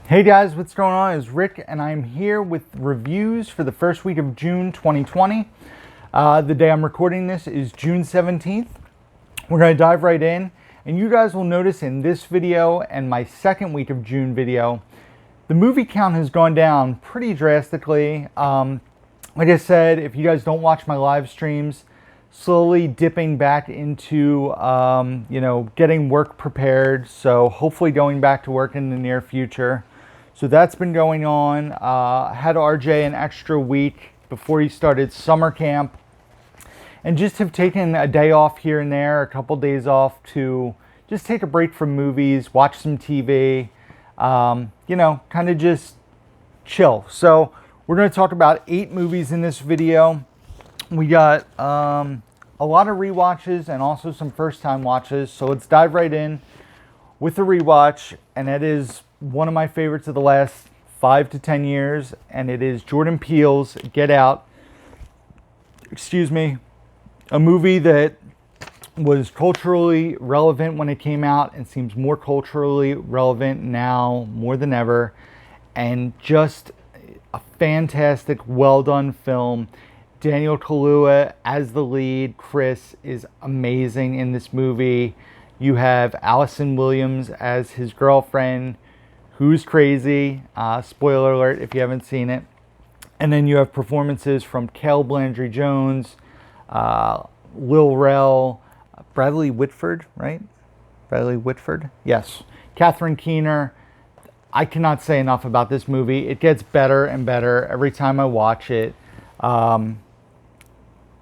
Hey guys, what's going on? It's Rick, and I'm here with reviews for the first week of June 2020. The day I'm recording this is June 17th. We're going to dive right in, and you guys will notice in this video and my second week of June video, the movie count has gone down pretty drastically. Like I said, if you guys don't watch my live streams, slowly dipping back into, getting work prepared. So hopefully going back to work in the near future. So that's been going on. Had RJ an extra week before he started summer camp. And just have taken a day off here and there, a couple days off to just take a break from movies, watch some TV, kind of just chill. So we're going to talk about 8 movies in this video. We got a lot of rewatches and also some first-time watches. So let's dive right in with the rewatch, and that is one of my favorites of the last 5 to 10 years, and it is Jordan Peele's Get Out. A movie that was culturally relevant when it came out and seems more culturally relevant now more than ever, and just a fantastic, well-done film. Daniel Kaluuya as the lead. Chris is amazing in this movie. You have Allison Williams as his girlfriend, who's crazy. Spoiler alert if you haven't seen it. And then you have performances from Caleb Landry Jones, Lil Rel, Bradley Whitford, right? Bradley Whitford? Yes. Catherine Keener. I cannot say enough about this movie. It gets better and better every time I watch it.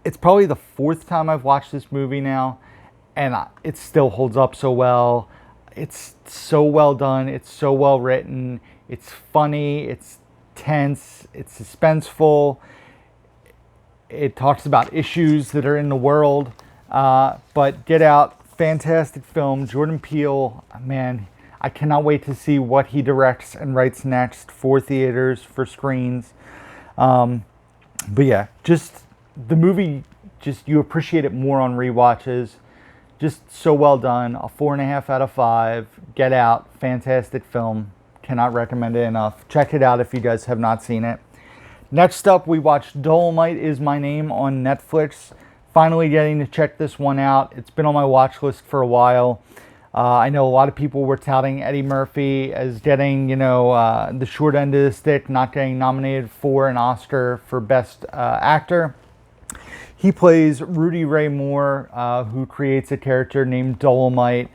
It's probably the 4th time I've watched this movie now, and it still holds up so well. It's so well done. It's so well written. It's funny. It's tense. It's suspenseful. It talks about issues that are in the world. But Get Out, fantastic film. Jordan Peele, man, I cannot wait to see what he directs and writes next for theaters, for screens. But yeah, just the movie, just you appreciate it more on rewatches. Just so well done. A 4.5 out of 5. Get Out, fantastic film. Cannot recommend it enough. Check it out if you guys have not seen it. Next up, we watched Dolomite Is My Name on Netflix. Finally getting to check this one out. It's been on my watch list for a while. I know a lot of people were touting Eddie Murphy as getting, the short end of the stick, not getting nominated for an Oscar for Best Actor. He plays Rudy Ray Moore, who creates a character named Dolomite,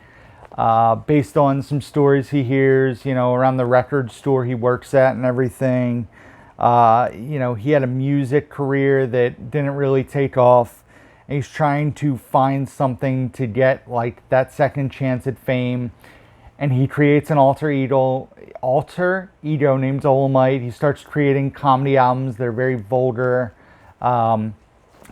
based on some stories he hears, around the record store he works at and everything. He had a music career that didn't really take off. And he's trying to find something to get like that second chance at fame. And he creates an alter ego named Dolomite. He starts creating comedy albums that are very vulgar.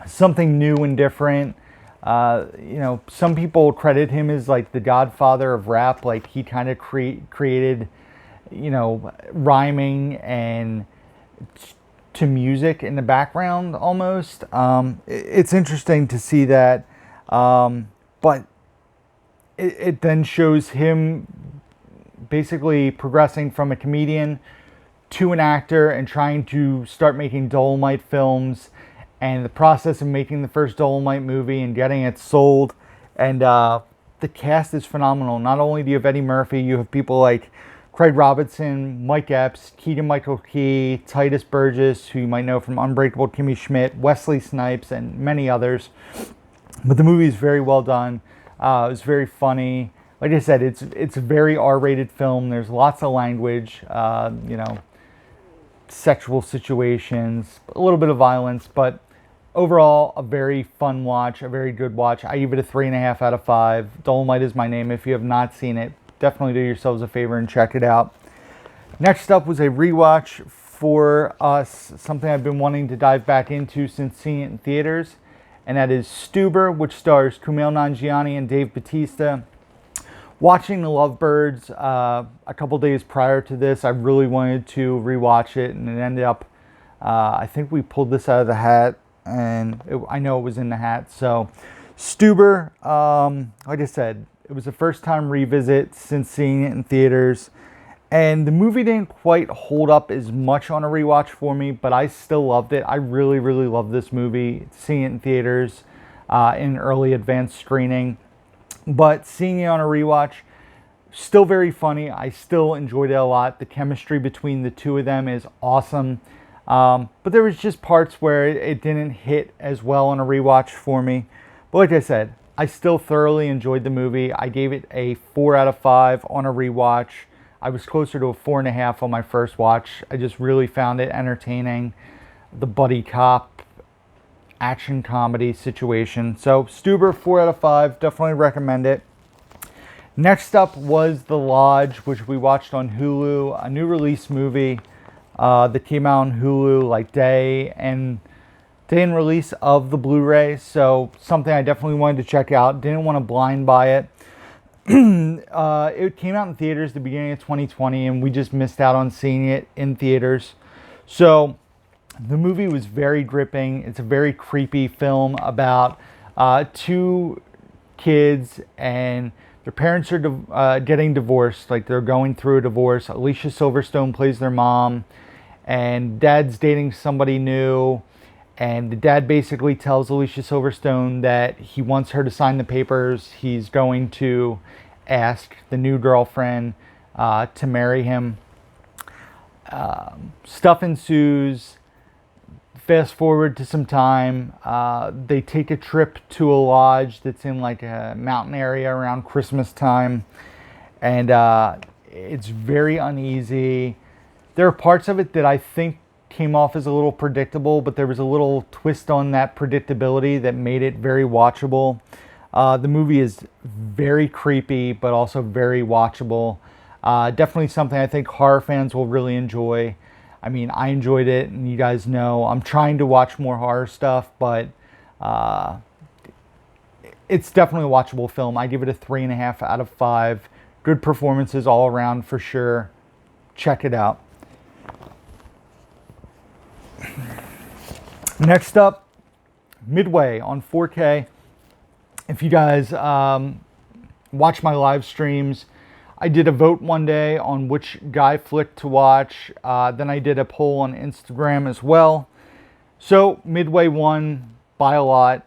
Something new and different. Some people credit him as like the godfather of rap. Like he kind of created, rhyming and to music in the background almost. It's interesting to see that. But it then shows him basically progressing from a comedian to an actor and trying to start making Dolomite films, and the process of making the first Dolomite movie and getting it sold. And the cast is phenomenal. Not only do you have Eddie Murphy, you have people like Craig Robinson, Mike Epps, Keegan-Michael Key, Titus Burgess, who you might know from Unbreakable Kimmy Schmidt, Wesley Snipes, and many others. But the movie is very well done. It was very funny. Like I said, it's a very R-rated film. There's lots of language, sexual situations, a little bit of violence, but overall, a very fun watch, a very good watch. I give it a 3.5 out of 5. Dolomite Is My Name. If you have not seen it, definitely do yourselves a favor and check it out. Next up was a rewatch for us, something I've been wanting to dive back into since seeing it in theaters, and that is Stuber, which stars Kumail Nanjiani and Dave Bautista. Watching The Lovebirds a couple days prior to this, I really wanted to rewatch it, and it ended up, I think we pulled this out of the hat, and I know it was in the hat. So Stuber, like I said, it was the first time revisit since seeing it in theaters, And the movie didn't quite hold up as much on a rewatch for me, but I still loved it. I really, really love this movie. Seeing it in theaters, in early advanced screening. But seeing it on a rewatch, still very funny. I still enjoyed it a lot. The chemistry between the two of them is awesome. But there was just parts where it didn't hit as well on a rewatch for me. But like I said, I still thoroughly enjoyed the movie. I gave it a 4 out of 5 on a rewatch. I was closer to a 4.5 on my first watch. I just really found it entertaining. The buddy cop action comedy situation. So Stuber, 4 out of 5. Definitely recommend it. Next up was The Lodge, which we watched on Hulu. A new release movie that came out on Hulu like day and release of the Blu-ray. So something I definitely wanted to check out. Didn't want to blind buy it. It came out in theaters at the beginning of 2020, and we just missed out on seeing it in theaters. So the movie was very gripping. It's a very creepy film about two kids, and their parents are getting divorced. Like, they're going through a divorce. Alicia Silverstone plays their mom, and dad's dating somebody new. And the dad basically tells Alicia Silverstone that he wants her to sign the papers. He's going to ask the new girlfriend to marry him. Stuff ensues. Fast forward to some time. They take a trip to a lodge that's in like a mountain area around Christmas time. And it's very uneasy. There are parts of it that I think came off as a little predictable, but there was a little twist on that predictability that made it very watchable. The movie is very creepy, but also very watchable. Definitely something I think horror fans will really enjoy. I mean, I enjoyed it, and you guys know I'm trying to watch more horror stuff, but it's definitely a watchable film. I give it a 3.5 out of 5. Good performances all around for sure. Check it out. Next up, Midway on 4K. If you guys watch my live streams, I did a vote one day on which guy flick to watch. Then I did a poll on Instagram as well. So Midway won by a lot.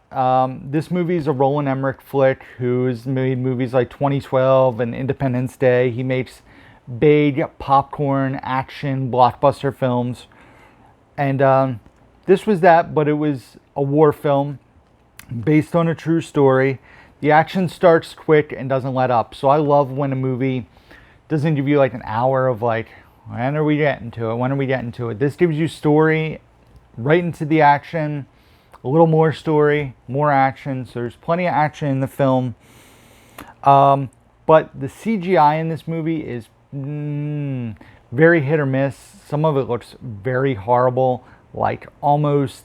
This movie is a Roland Emmerich flick who's made movies like 2012 and Independence Day. He makes big popcorn action blockbuster films. And this was that, but it was a war film based on a true story. The action starts quick and doesn't let up. So I love when a movie doesn't give you like an hour of like, when are we getting to it? When are we getting to it? This gives you story right into the action, a little more story, more action. So there's plenty of action in the film. But the CGI in this movie is very hit or miss. Some of it looks very horrible, like almost,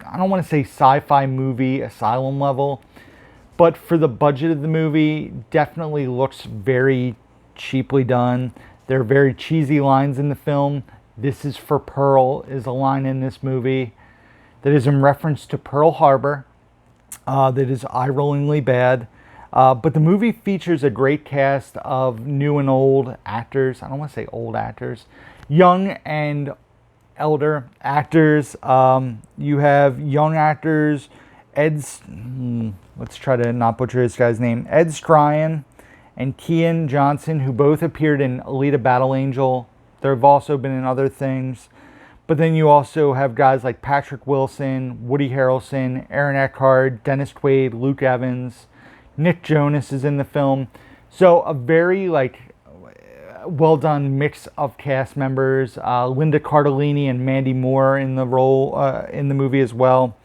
I don't want to say sci-fi movie Asylum level, but for the budget of the movie, definitely looks very cheaply done. There are very cheesy lines in the film. "This is for Pearl" is a line in this movie that is in reference to Pearl Harbor, that is eye-rollingly bad. But the movie features a great cast of new and old actors. I don't want to say old actors. Young and elder actors. You have young actors. Let's try to not butcher this guy's name. Ed Stryan and Kean Johnson, who both appeared in Alita Battle Angel. They've also been in other things. But then you also have guys like Patrick Wilson, Woody Harrelson, Aaron Eckhart, Dennis Quaid, Luke Evans. Nick Jonas is in the film. So a very well done mix of cast members. Linda Cardellini and Mandy Moore in the role in the movie as well.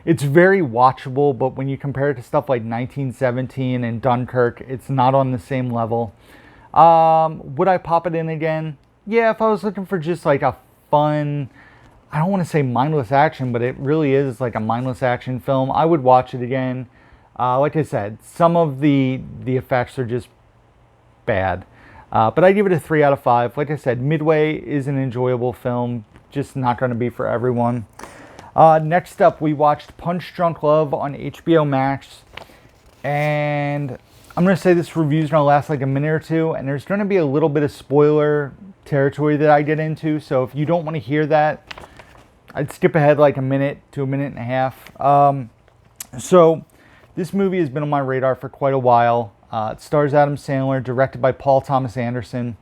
It's very watchable, but when you compare it to stuff like 1917 and Dunkirk, it's not on the same level. Would I pop it in again? Yeah, if I was looking for just like a fun, I don't want to say mindless action, but it really is like a mindless action film, I would watch it again. Like I said, some of the effects are just bad. But I give it a 3 out of 5. Like I said, Midway is an enjoyable film, just not going to be for everyone. Next up, we watched Punch Drunk Love on HBO Max. And I'm going to say this review is going to last like a minute or two, and there's going to be a little bit of spoiler territory that I get into. So if you don't want to hear that, I'd skip ahead like a minute to a minute and a half. So this movie has been on my radar for quite a while. It stars Adam Sandler, directed by Paul Thomas Anderson.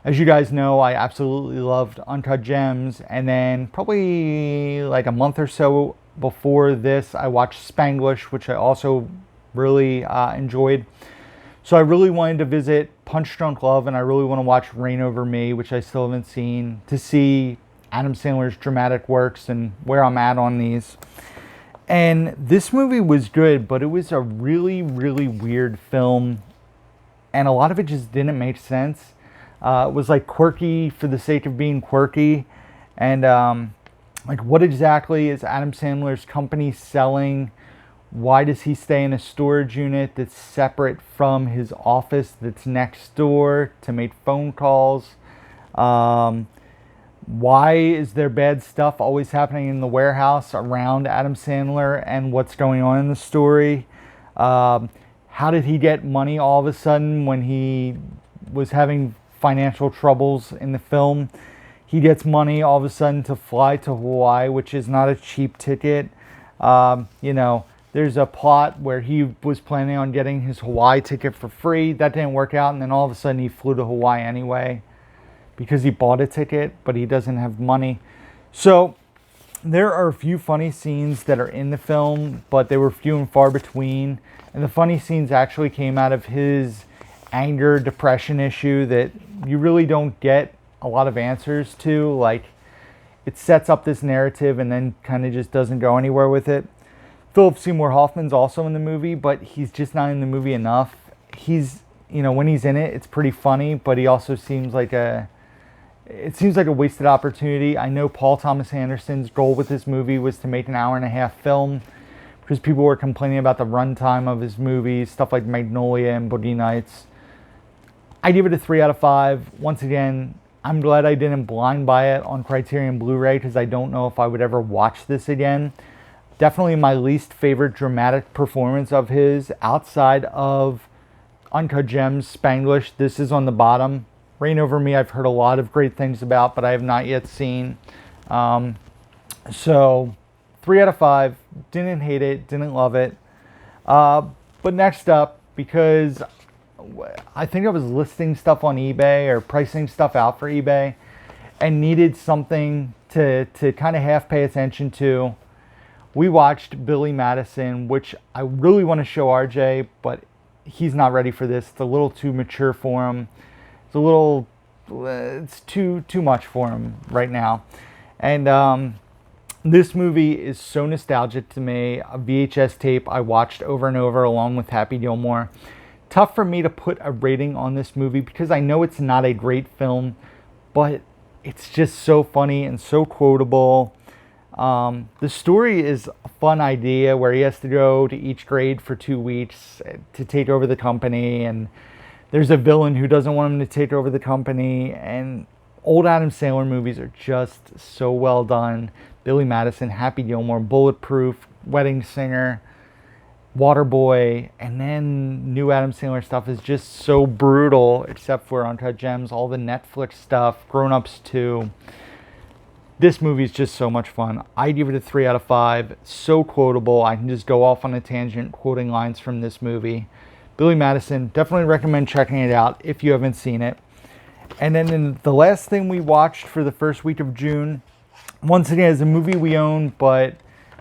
As you guys know, I absolutely loved Uncut Gems, and then probably like a month or so before this, I watched Spanglish, which I also really enjoyed. So I really wanted to visit Punch Drunk Love, and I really want to watch Reign Over Me, which I still haven't seen, to see Adam Sandler's dramatic works and where I'm at on these. And this movie was good, but it was a really, really weird film, and a lot of it just didn't make sense. It was like quirky for the sake of being quirky, and like, what exactly is Adam Sandler's company selling? Why does he stay in a storage unit that's separate from his office that's next door to make phone calls? Why is there bad stuff always happening in the warehouse around Adam Sandler and what's going on in the story? How did he get money all of a sudden when he was having financial troubles in the film? He gets money all of a sudden to fly to Hawaii, which is not a cheap ticket. There's a plot where he was planning on getting his Hawaii ticket for free. That didn't work out, and then all of a sudden he flew to Hawaii anyway because he bought a ticket, but he doesn't have money. So there are a few funny scenes that are in the film, but they were few and far between. And the funny scenes actually came out of his anger, depression issue that you really don't get a lot of answers to. Like, it sets up this narrative and then kind of just doesn't go anywhere with it. Philip Seymour Hoffman's also in the movie, but he's just not in the movie enough. He's, when he's in it, it's pretty funny, but he also seems like a wasted opportunity. I know Paul Thomas Anderson's goal with this movie was to make an hour-and-a-half film, because people were complaining about the runtime of his movies, stuff like Magnolia and Boogie Nights. I give it a 3 out of 5. Once again, I'm glad I didn't blind buy it on Criterion Blu-ray, because I don't know if I would ever watch this again. Definitely my least favorite dramatic performance of his outside of Uncut Gems, Spanglish. This is on the bottom. Reign Over Me, I've heard a lot of great things about, but I have not yet seen. So 3 out of 5. Didn't hate it, didn't love it. But next up, because I think I was listing stuff on eBay or pricing stuff out for eBay and needed something to kind of half pay attention to, we watched Billy Madison, which I really want to show RJ, but he's not ready for this. It's a little too mature for him. It's too much for him right now. And this movie is so nostalgic to me. A VHS tape I watched over and over along with Happy Gilmore. Tough for me to put a rating on this movie because I know it's not a great film, but it's just so funny and so quotable. The story is a fun idea where he has to go to each grade for 2 weeks to take over the company, and there's a villain who doesn't want him to take over the company, and old Adam Sandler movies are just so well done. Billy Madison, Happy Gilmore, Bulletproof, Wedding Singer, Waterboy, and then new Adam Sandler stuff is just so brutal, except for Uncut Gems, all the Netflix stuff, Grown Ups 2. This movie is just so much fun. I give it a 3 out of 5. So quotable. I can just go off on a tangent quoting lines from this movie. Billy Madison, definitely recommend checking it out if you haven't seen it. And then the last thing we watched for the first week of June, once again, is a movie we own, but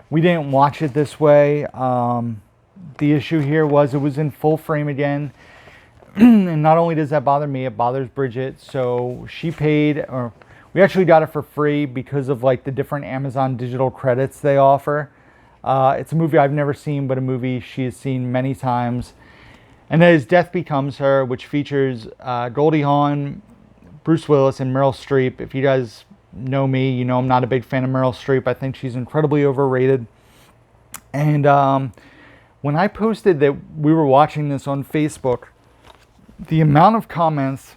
we didn't watch it this way. The issue here was it was in full frame again. And not only does that bother me, it bothers Bridget. So she paid, or we actually got it for free because of like the different Amazon digital credits they offer. It's a movie I've never seen, but a movie she has seen many times. And that is Death Becomes Her, which features Goldie Hawn, Bruce Willis, and Meryl Streep. If you guys know me, you know I'm not a big fan of Meryl Streep. I think she's incredibly overrated. And when I posted that we were watching this on Facebook, the amount of comments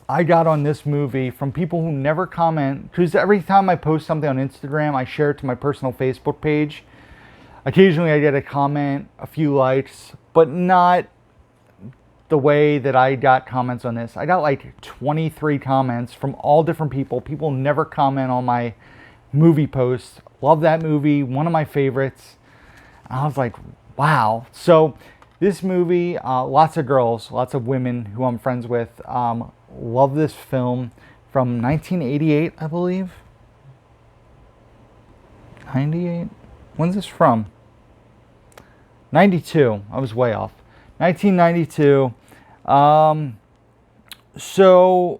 I got on this movie from people who never comment, because every time I post something on Instagram, I share it to my personal Facebook page. Occasionally I get a comment, a few likes, but not the way that I got comments on this. I got like 23 comments from all different people. People never comment on my movie posts. Love that movie, one of my favorites. And I was like, wow. So this movie, lots of girls, lots of women who I'm friends with, love this film from 1988, I believe. 98? When's this from? 92. I was way off. 1992. So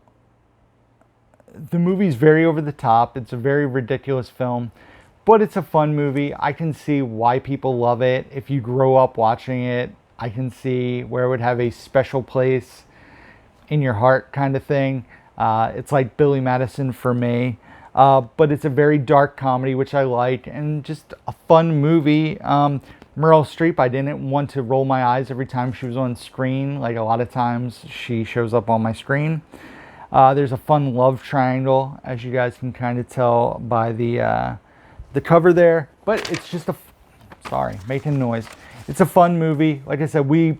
the movie's very over the top. It's a very ridiculous film, but it's a fun movie. I can see why people love it. If you grow up watching it, I can see where it would have a special place in your heart, kind of thing. It's like Billy Madison for me. But it's a very dark comedy, which I like, and just a fun movie. Meryl Streep, I didn't want to roll my eyes every time she was on screen. Like a lot of times she shows up on my screen. There's a fun love triangle, as you guys can kind of tell by the cover there. But it's just sorry, making noise. It's a fun movie. Like I said, we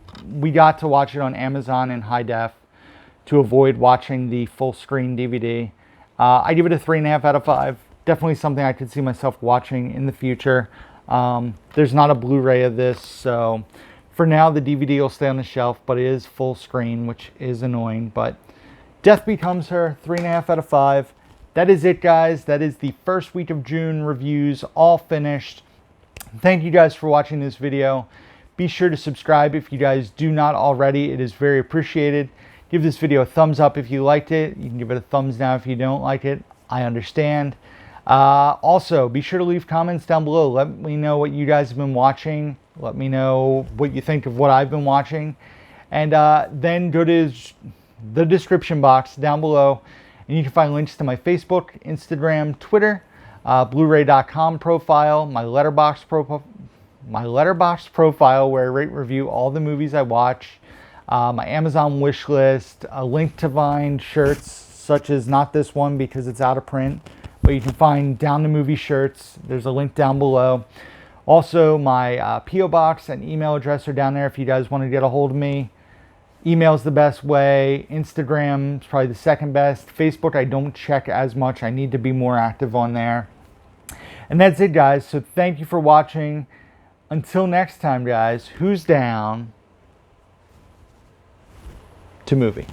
got to watch it on Amazon in high def to avoid watching the full screen DVD. I give it a 3.5 out of 5. Definitely something I could see myself watching in the future. There's not a Blu-ray of this, so for now the DVD will stay on the shelf, but it is full screen, which is annoying. But Death Becomes Her, 3.5 out of 5. That is it, guys. That is the first week of June reviews all finished. Thank you guys for watching this video. Be sure to subscribe if you guys do not already. It is very appreciated. Give this video a thumbs up if you liked it. You can give it a thumbs down if you don't like it. I understand. Also, be sure to leave comments down below. Let me know what you guys have been watching. Let me know what you think of what I've been watching. And then go to the description box down below, and you can find links to my Facebook, Instagram, Twitter, Blu-ray.com profile, my Letterboxd profile where I rate review all the movies I watch, my Amazon wish list, a link to find shirts such as not this one because it's out of print, but you can find Down the Movie shirts. There's a link down below. Also, my P.O. box and email address are down there if you guys want to get a hold of me. Email's the best way. Instagram is probably the second best. Facebook, I don't check as much. I need to be more active on there. And that's it, guys. So thank you for watching. Until next time, guys, who's down to movie?